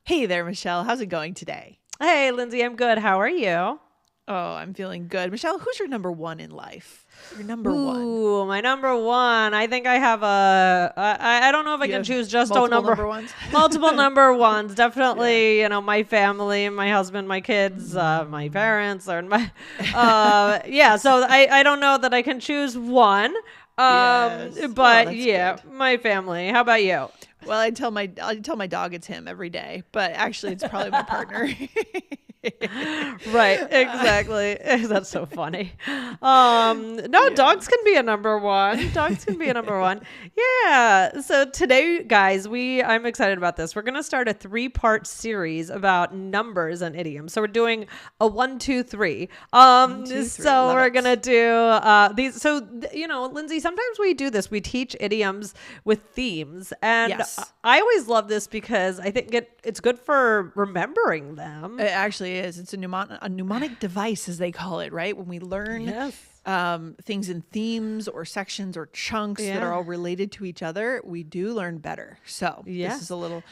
Hey there, Michelle. How's it going today? Hey, Lindsay, I'm good. How are you? Oh, I'm feeling good. Michelle, who's your number one in life? Your number one. Ooh, my number one. I think I have I don't know if I You can have choose just multiple number ones? multiple number ones. Definitely, my family, my husband, my kids, my parents, or yeah. So I don't know that I can choose one. Yes. Oh, But that's yeah, good. my family. How about you? Well, I tell my dog it's him every day, but actually it's probably my partner. Right, exactly. That's so funny. No, dogs can be a number one. Dogs can be a number one. Yeah. So today, guys, I'm excited about this. We're gonna start a 3-part series about numbers and idioms. So we're doing a 1, 2, 3. 1, 2, 3. So Love we're it. gonna do these. So Lindsay, sometimes we do this. We teach idioms with themes, and Yes. I always love this because I think it's good for remembering them. It actually is. It's a mnemonic device, as they call it, right? When we learn things in themes or sections or chunks that are all related to each other, we do learn better. So this is a little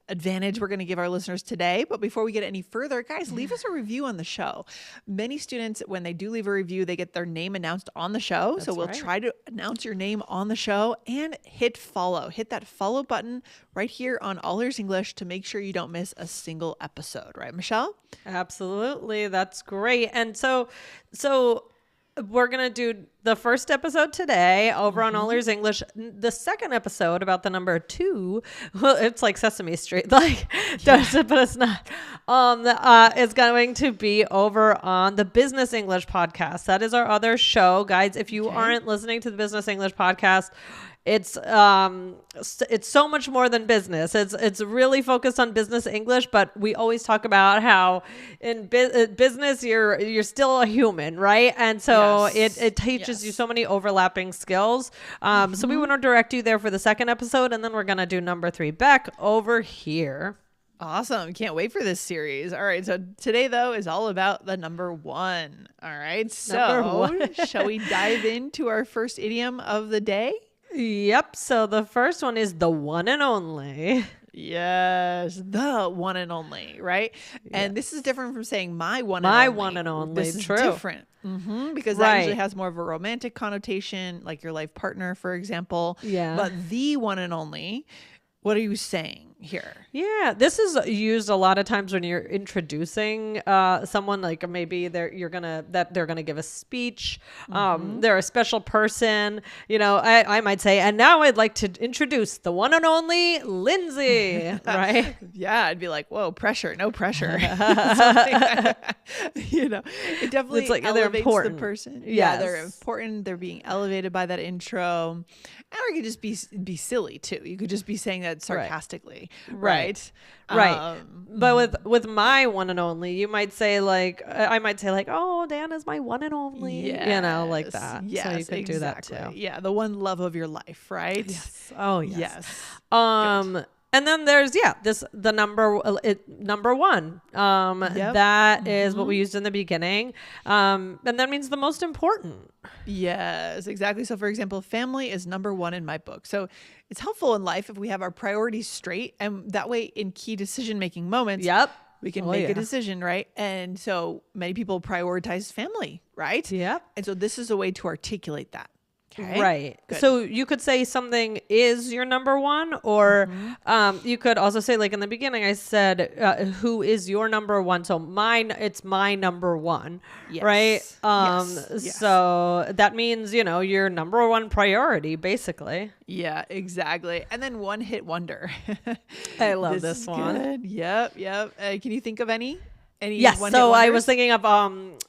advantage we're going to give our listeners today. But before we get any further, guys, leave us a review on the show. Many students, when they do leave a review, they get their name announced on the show. So we'll try to announce your name on the show, and hit follow. Hit that follow button right here on All Ears English to make sure you don't miss a single episode. Right, Michelle? Absolutely. That's great. And so we're going to do the first episode today over on All Ears English. The second episode about the number 2, well, it's like Sesame Street, but it's not. It's going to be over on the Business English podcast. That is our other show, guys. If you aren't listening to the Business English podcast, it's so much more than business. It's really focused on business English, but we always talk about how in business you're still a human, right? And so it teaches you so many overlapping skills. So we want to direct you there for the second episode, and then we're gonna do number 3 back over here. Awesome. Can't wait for this series. All right. So today, though, is all about the number 1. All right. So shall we dive into our first idiom of the day? Yep. So the first one is the one and only. Yes, the one and only, right? And this is different from saying my one and only. This is different because that usually has more of a romantic connotation, like your life partner, for example. Yeah. But the one and only, what are you saying here? Yeah, this is used a lot of times when you're introducing someone, like maybe they're gonna give a speech. They're a special person. I might say, and now I'd like to introduce the one and only Lindsay. Right? Yeah, I'd be like, whoa, pressure, no pressure. It definitely elevates the person. Yeah, they're important. They're being elevated by that intro. And it could just be silly too. You could just be saying that sarcastically. Right. But with my one and only, you might say I might say oh, Dan is my one and only, like that. Yes, so you could do that too. Yeah. The one love of your life. Right. Yes. Oh yes. And then there's the number 1. That is what we used in the beginning. And that means the most important. Yes, exactly. So for example, family is number 1 in my book. So it's helpful in life if we have our priorities straight, and that way in key decision-making moments, we can make a decision, right? And so many people prioritize family, right? Yep. And so this is a way to articulate that. Okay. Right. Good. So you could say something is your number 1, or you could also say, like in the beginning, I said, who is your number 1? So it's my number 1, right? Yes. So that means, your number 1 priority, basically. Yeah, exactly. And then one hit wonder. I love this one. Good. Yep. Can you think of any? Yes. So I was thinking of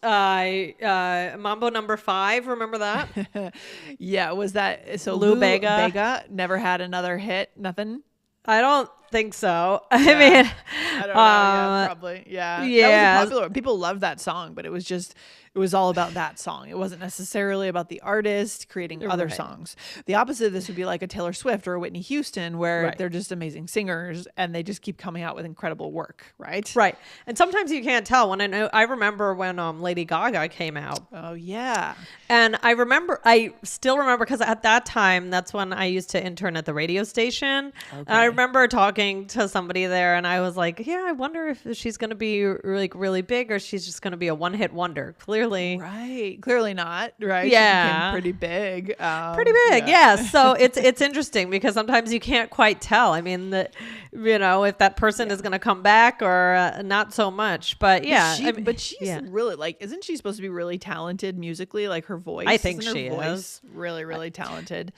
Mambo number 5. Remember that? Yeah. Was that so? Lou Bega never had another hit. Nothing. I don't think so. I mean, I don't know. Yeah, probably. Yeah. Yeah. That was a popular one. People loved that song, but it was just It was all about that song. It wasn't necessarily about the artist creating other songs. The opposite of this would be like a Taylor Swift or a Whitney Houston, where they're just amazing singers and they just keep coming out with incredible work, right? Right. And sometimes you can't tell. I remember when Lady Gaga came out. Oh, yeah. And I still remember, because at that time, that's when I used to intern at the radio station. Okay. And I remember talking to somebody there and I was like, yeah, I wonder if she's going to be like really big or she's just going to be a one-hit wonder. Clearly. Right. Clearly not. Right. Yeah. She became pretty big. Pretty big. Yeah. So it's interesting because sometimes you can't quite tell. I mean, if that person is going to come back or not so much. But yeah. But she's really like, isn't she supposed to be really talented musically? Like her voice. I think she is. Really, really talented.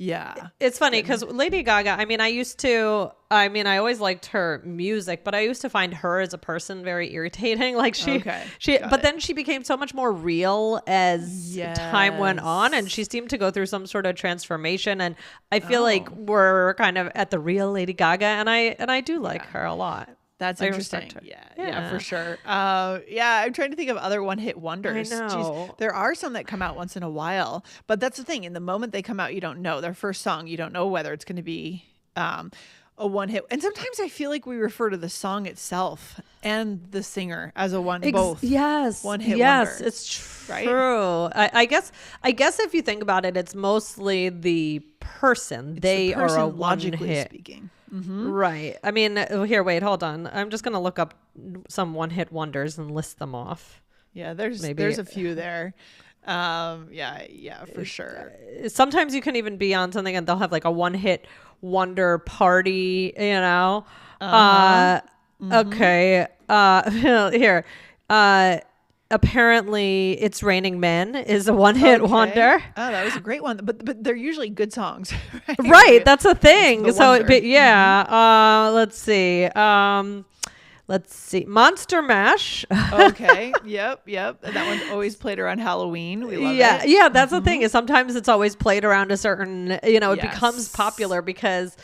Yeah. It's funny because Lady Gaga, I always liked her music, but I used to find her as a person very irritating. Like then she became so much more real as time went on, and she seemed to go through some sort of transformation. And I feel like we're kind of at the real Lady Gaga, and I do like her a lot. That's interesting. Yeah, for sure. I'm trying to think of other one-hit wonders. I know. Jeez, there are some that come out once in a while, but that's the thing. In the moment they come out, you don't know. Their first song, you don't know whether it's going to be a one-hit. And sometimes I feel like we refer to the song itself and the singer as a both. Yes. One-hit yes, wonder. it's true. Right? I guess if you think about it, it's mostly the person. They are a one-hit. Speaking. Mm-hmm. Right. I mean, here, wait, hold on. I'm just going to look up some one-hit wonders and list them off. Yeah, there's a few there. For sure. Sometimes you can even be on something and they'll have like a one-hit wonder party, Okay. Here. Apparently It's Raining Men is a one-hit wonder. Oh, that was a great one. But they're usually good songs. Right. That's a thing. Let's see. Monster Mash. Okay. Yep. That one's always played around Halloween. We love it. Yeah. That's the thing, is sometimes it's always played around a certain, it becomes popular because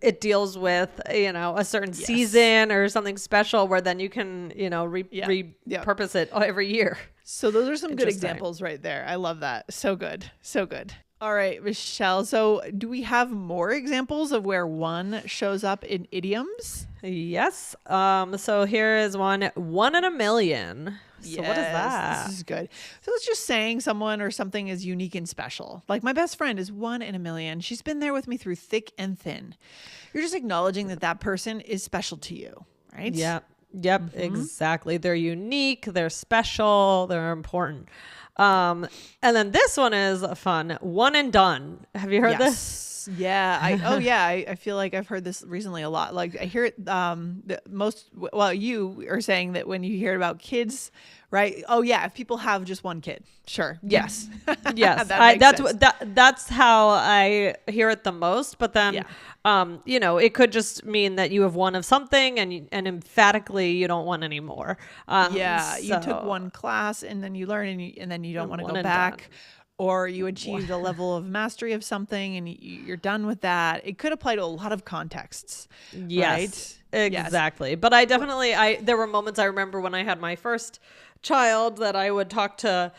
it deals with, a certain season or something special where then you can, repurpose it every year. So those are some good examples right there. I love that. So good. So good. All right, Michelle. So do we have more examples of where one shows up in idioms? Yes. So here is one in a million. So what is that? This is good. So it's just saying someone or something is unique and special. Like my best friend is one in a million. She's been there with me through thick and thin. You're just acknowledging that person is special to you, right? Yep, exactly. They're unique, they're special, they're important. And then this one is fun. One and done. Have you heard this? Yeah. I feel like I've heard this recently a lot. Like I hear it you are saying that when you hear about kids, right? Oh yeah, if people have just one kid. Sure. Yes. Yes. That's how I hear it the most, but then it could just mean that you have one of something and emphatically you don't want any more. You took one class and then you learn and then you don't want to go back. Done. Or you achieved a level of mastery of something and you're done with that. It could apply to a lot of contexts. Yes, right? Exactly. Yes. But there were moments I remember when I had my first child that I would talk to,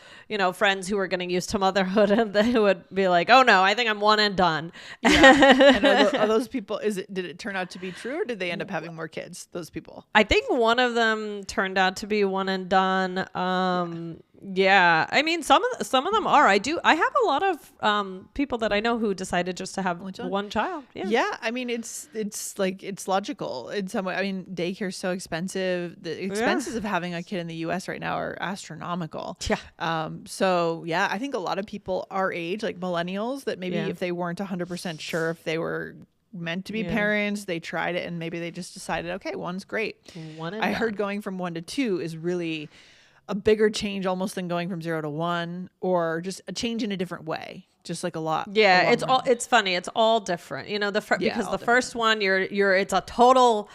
friends who were getting used to motherhood, and they would be like, "Oh no, I think I'm one and done." Yeah. And are those people? Did it turn out to be true, or did they end up having more kids? Those people. I think one of them turned out to be one and done. Yeah. I mean, some of them are. I have a lot of people that I know who decided just to have one child. Yeah. I mean, it's logical in some way. I mean, daycare's so expensive. The expenses of having a kid in the U.S. right now are astronomical. Yeah. So yeah, I think a lot of people our age, like millennials, that maybe if they weren't 100% sure if they were meant to be parents, they tried it and maybe they just decided, okay, one's great. I heard going from 1 to 2 is really a bigger change almost than going from 0 to 1, or just a change in a different way, just like a lot. Yeah, it's funny. It's all different, because the first one it's a total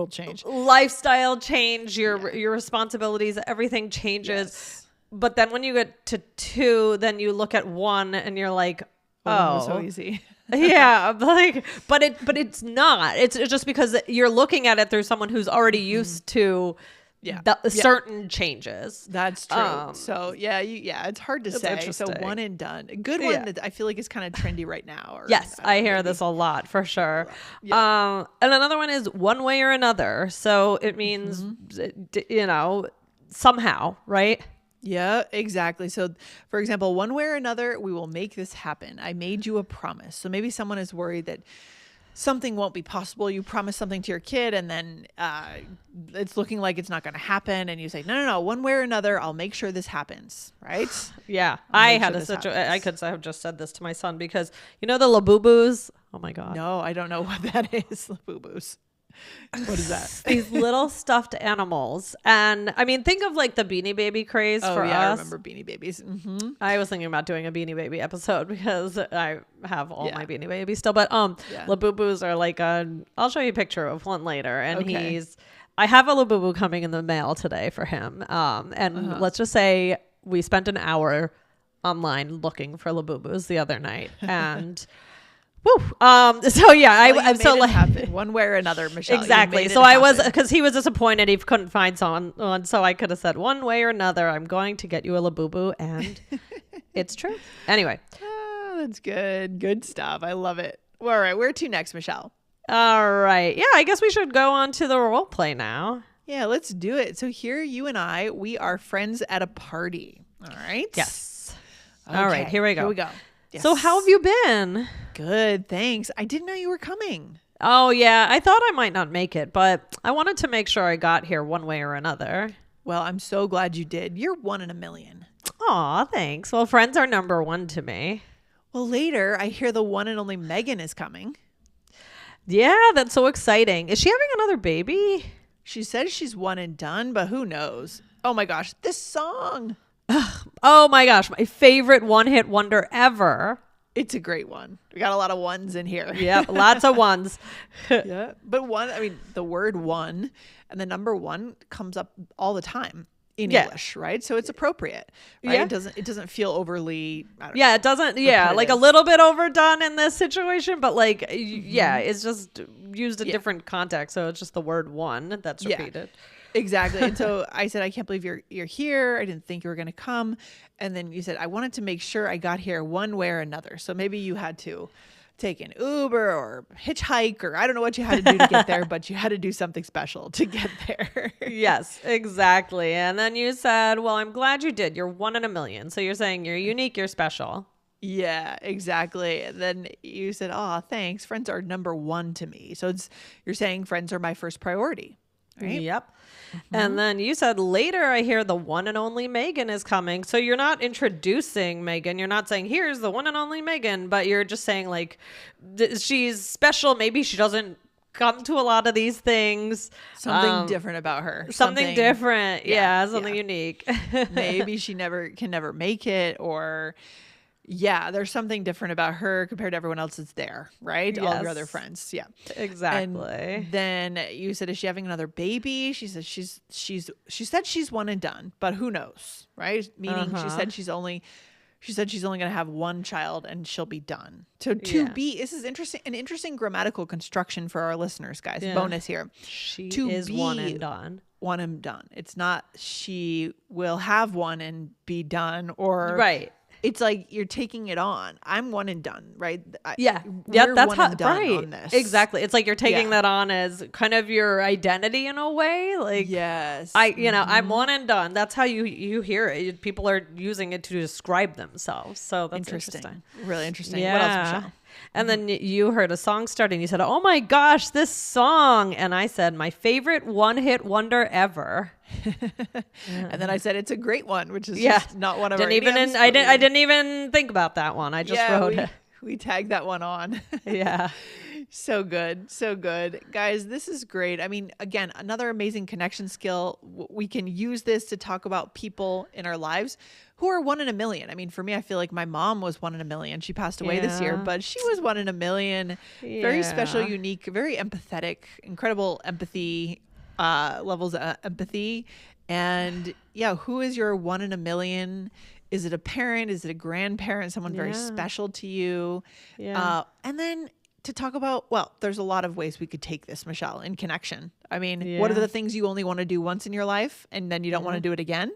change, lifestyle change. Your responsibilities, everything changes. Yes. But then when you get to 2, then you look at 1 and you're like, oh, so easy. Yeah, but it's not. It's just because you're looking at it through someone who's already used to certain changes. That's true. So it's hard to say. So one and done. A good one that I feel like is kind of trendy right now. Or, yes, I hear this a lot for sure. And another one is one way or another. So it means, somehow, right? Yeah, exactly. So, for example, one way or another, we will make this happen. I made you a promise. So maybe someone is worried that something won't be possible. You promise something to your kid and then it's looking like it's not going to happen. And you say, no, one way or another, I'll make sure this happens. Right? Yeah. I could have just said this to my son because the Labubus. Oh my God. No, I don't know what that is. Labubus. What is that? These little stuffed animals. And I mean, think of like the Beanie Baby craze for us. I remember Beanie Babies. Mm-hmm. I was thinking about doing a Beanie Baby episode because I have all my Beanie Babies still. But Labubus are like I'll show you a picture of one later. And I have a Labubu coming in the mail today for him. And let's just say we spent an hour online looking for Labubus the other night. And woo. So yeah, I'm so like happen one way or another, Michelle. Exactly. So I was, because he was disappointed he couldn't find someone. So I could have said one way or another, I'm going to get you a Labubu, and it's true. Anyway, that's good. Good stuff. I love it. All right, where to next, Michelle? All right. Yeah, I guess we should go on to the role play now. Yeah, let's do it. So here, you and I, we are friends at a party. All right. Yes. Okay, all right. Here we go. Yes. So how have you been? Good, thanks. I didn't know you were coming. Oh, yeah. I thought I might not make it, but I wanted to make sure I got here one way or another. Well, I'm so glad you did. You're one in a million. Aw, thanks. Well, friends are number one to me. Well, later, I hear the one and only Megan is coming. Yeah, that's so exciting. Is she having another baby? She says she's one and done, but who knows? Oh my gosh, this song. Oh my gosh, my favorite one-hit wonder ever. It's a great one. We got a lot of ones in here. Yeah, lots of ones. Yeah, but the word one and the number one comes up all the time in English, right? So it's appropriate, right? Yeah. It doesn't feel overly. It doesn't. Yeah, like a little bit overdone in this situation, but like, it's just used in different context. So it's just the word one that's repeated. Exactly. And so I said, I can't believe you're here. I didn't think you were going to come. And then you said, I wanted to make sure I got here one way or another. So maybe you had to take an Uber or hitchhike, or I don't know what you had to do to get there, but you had to do something special to get there. Yes, exactly. And then you said, well, I'm glad you did. You're one in a million. So you're saying you're unique, you're special. Yeah, exactly. And then you said, oh, thanks. Friends are number one to me. So you're saying friends are my first priority. Right? Yep. Mm-hmm. And then you said later I hear the one and only Megan is coming. So you're not introducing Megan. You're not saying here's the one and only Megan, but you're just saying like she's special. Maybe she doesn't come to a lot of these things. Something different about her. Something different. Yeah, something unique. Maybe she can never make it, or there's something different about her compared to everyone else that's there, right? All of your other friends. Yeah. Exactly. And then you said, is she having another baby? She said she said she's one and done, but who knows, right? Meaning she said she's only going to have one child and she'll be done. So this is interesting, an interesting grammatical construction for our listeners, guys. Yeah. Bonus here. She is one and done. One and done. It's not she will have one and be done, or right. It's like you're taking it on. I'm one and done, right? That's how, right. On this. Exactly. It's like you're taking that on as kind of your identity in a way. Like, yes, I'm one and done. That's how you hear it. People are using it to describe themselves. So that's interesting. Really interesting. Yeah. What else, Michelle? And then you heard a song start and you said, oh my gosh, this song. And I said, my favorite one-hit wonder ever. And then I said, it's a great one, which is just not one of our idioms. I didn't even think about that one. I just wrote it. We tagged that one on. Yeah. So good. So good. Guys, this is great. I mean, again, another amazing connection skill. We can use this to talk about people in our lives who are one in a million. I mean, for me, I feel like my mom was one in a million. She passed away this year, but she was one in a million. Yeah. Very special, unique, very empathetic, incredible empathy, levels of empathy. And who is your one in a million? Is it a parent? Is it a grandparent? Someone very special to you? Yeah. And then to talk about, well, there's a lot of ways we could take this, Michelle, in connection. I mean, what are the things you only want to do once in your life and then you don't want to do it again?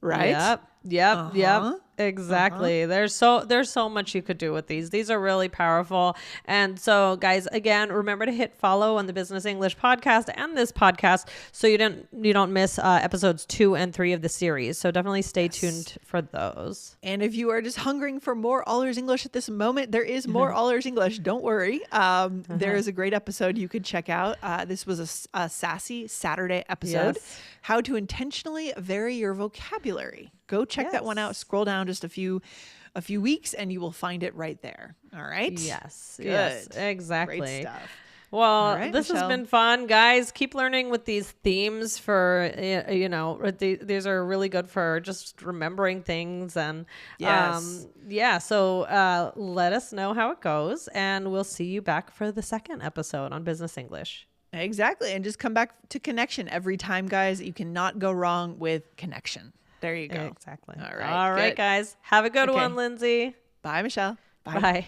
Right? Yep. Exactly. There's so much you could do with these. These are really powerful. And so guys, again, remember to hit follow on the Business English podcast and this podcast so you don't miss episodes 2 and 3 of the series. So definitely stay tuned for those. And if you are just hungering for more All Ears English at this moment, there is more All Ears English. Don't worry. There is a great episode you could check out. This was a Sassy Saturday episode. Yes. How to intentionally vary your vocabulary. Go check that one out. Scroll down just a few weeks and you will find it right there. All right. Yes. Good. Yes, exactly. Great stuff. Well, right, this Michelle. has been fun, guys. Keep learning with these themes for, these are really good for just remembering things. And so let us know how it goes and we'll see you back for the second episode on Business English. Exactly. And just come back to connection every time, guys. You cannot go wrong with connection. There you go. Exactly. All right, guys. Have a good one, Lindsay. Bye, Michelle. Bye.